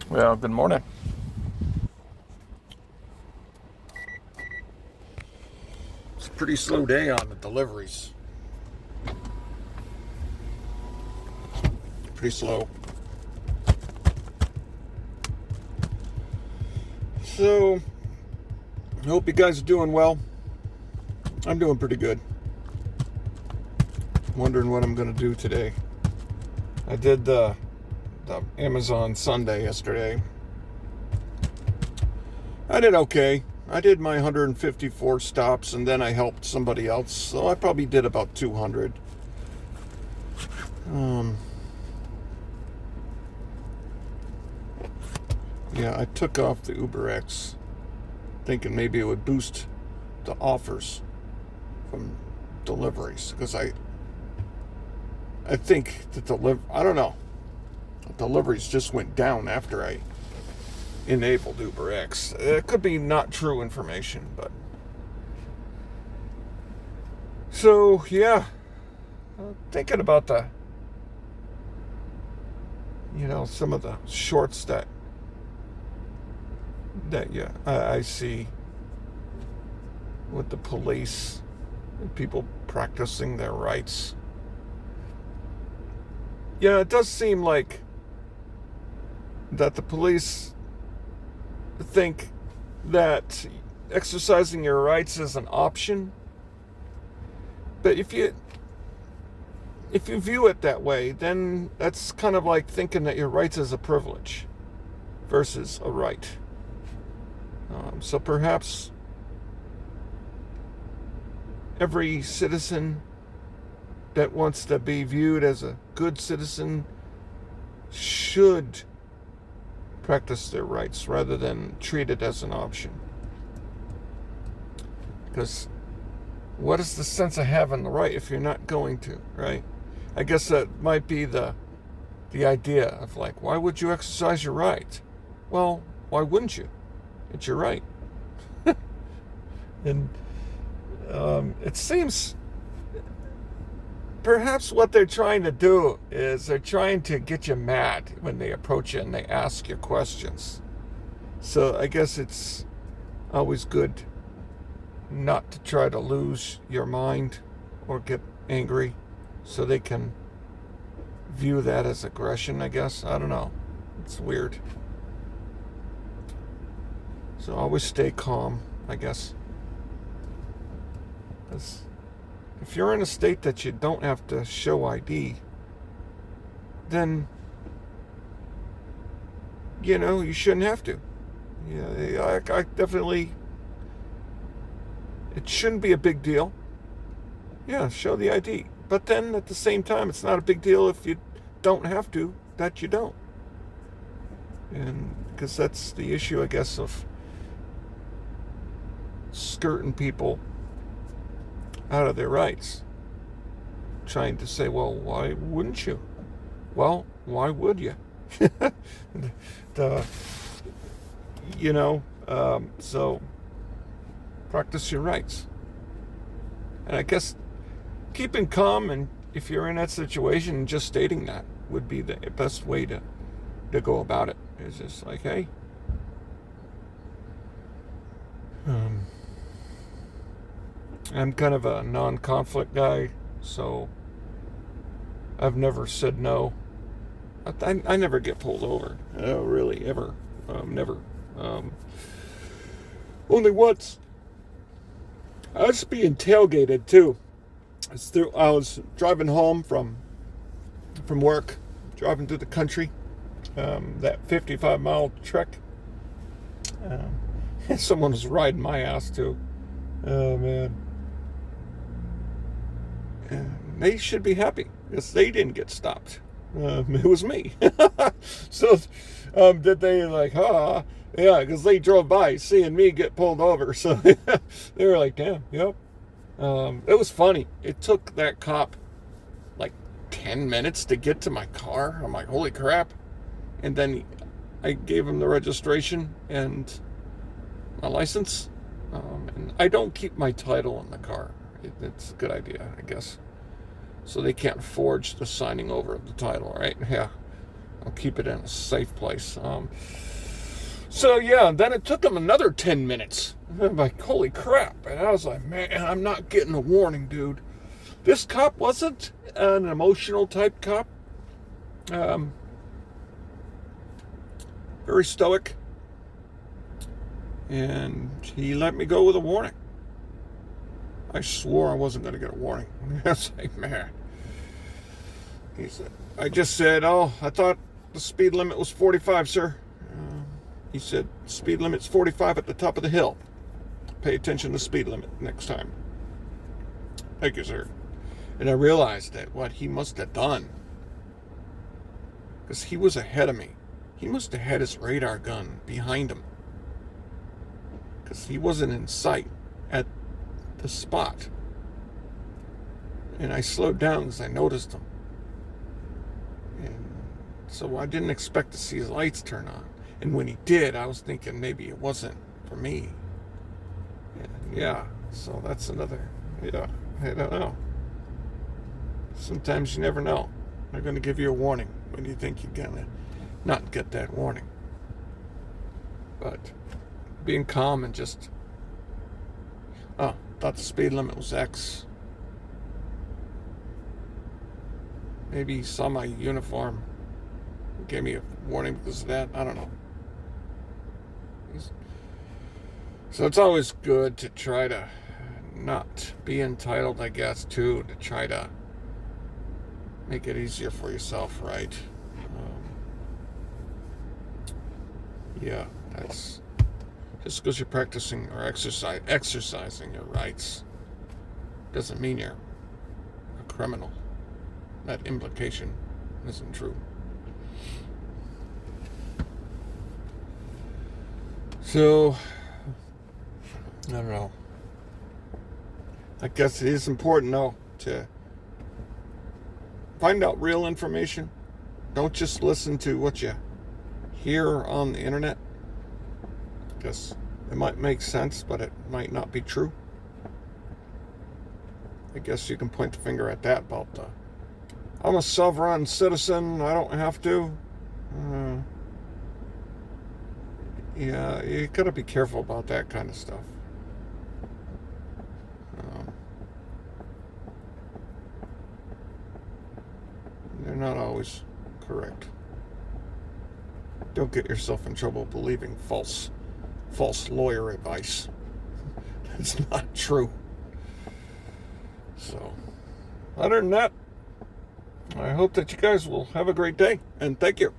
Well, good morning. It's a pretty slow day on the deliveries. Pretty slow. So, I hope you guys are doing well. I'm doing pretty good. Wondering what I'm going to do today. I did the Amazon Sunday yesterday. I did okay. I did my 154 stops and then I helped somebody else. So I probably did about 200. Yeah, I took off the UberX thinking maybe it would boost the offers from deliveries because I think the I don't know. Deliveries just went down after I enabled UberX. It could be not true information, but so yeah, thinking about some of the shorts that yeah I see with the police and people practicing their rights. Yeah, it does seem like that the police think that exercising your rights is an option. But if you view it that way, then that's kind of like thinking that your rights is a privilege versus a right. So perhaps every citizen that wants to be viewed as a good citizen should practice their rights rather than treat it as an option. Because what is the sense of having the right if you're not going to, right? I guess that might be the idea of like, why would you exercise your right? Well, why wouldn't you? It's your right. And it seems perhaps what they're trying to do is they're trying to get you mad when they approach you and they ask you questions. So I guess it's always good not to try to lose your mind or get angry so they can view that as aggression, I guess. I don't know. It's weird. So always stay calm, I guess. Because if you're in a state that you don't have to show ID, then, you shouldn't have to. Yeah, I definitely, it shouldn't be a big deal. Yeah, show the ID. But then at the same time, it's not a big deal if you don't have to, that you don't. And because that's the issue, I guess, of skirting people out of their rights. Trying to say, well, why wouldn't you? Well, why would you? So practice your rights. And I guess keeping calm, and if you're in that situation, just stating that would be the best way to go about it. It's just like, hey, I'm kind of a non-conflict guy, so I've never said no. I never get pulled over. Oh, really, ever. Never. Only once. I was being tailgated, too. I was driving home from work, driving through the country, that 55-mile trek. Someone was riding my ass, too. Oh, man. They should be happy because they didn't get stopped. It was me. So did they like, yeah, because they drove by seeing me get pulled over. So they were like, damn, yep. It was funny. It took that cop like 10 minutes to get to my car. I'm like, holy crap. And then I gave him the registration and my license. And I don't keep my title in the car. It's a good idea, I guess. So they can't forge the signing over of the title, right? Yeah. I'll keep it in a safe place. So yeah, then it took him another 10 minutes. I'm like, holy crap. And I was like, man, I'm not getting a warning, dude. This cop wasn't an emotional type cop. Very stoic. And he let me go with a warning. I swore I wasn't going to get a warning. I was like, man. He said, I just said, oh, I thought the speed limit was 45, sir. He said, speed limit's 45 at the top of the hill. Pay attention to the speed limit next time. Thank you, sir. And I realized that what he must have done, because he was ahead of me, he must have had his radar gun behind him, because he wasn't in sight at the spot. And I slowed down because I noticed him. And so I didn't expect to see his lights turn on. And when he did, I was thinking maybe it wasn't for me. And yeah, so that's another, yeah, I don't know. Sometimes you never know. They're going to give you a warning when you think you're going to not get that warning. But being calm and just, oh, thought the speed limit was X. Maybe he saw my uniform, gave me a warning because of that. I don't know. So it's always good to try to not be entitled, I guess, too, to try to make it easier for yourself, right? Yeah, that's just because you're practicing or exercising your rights doesn't mean you're a criminal. That implication isn't true. So, I don't know. I guess it is important, though, to find out real information. Don't just listen to what you hear on the internet, because it might make sense, but it might not be true. I guess you can point the finger at that about I'm a sovereign citizen, I don't have to. Yeah, you gotta be careful about that kind of stuff. They're not always correct. Don't get yourself in trouble believing false lawyer advice. It's not true. So, other than that, I hope that you guys will have a great day, and thank you.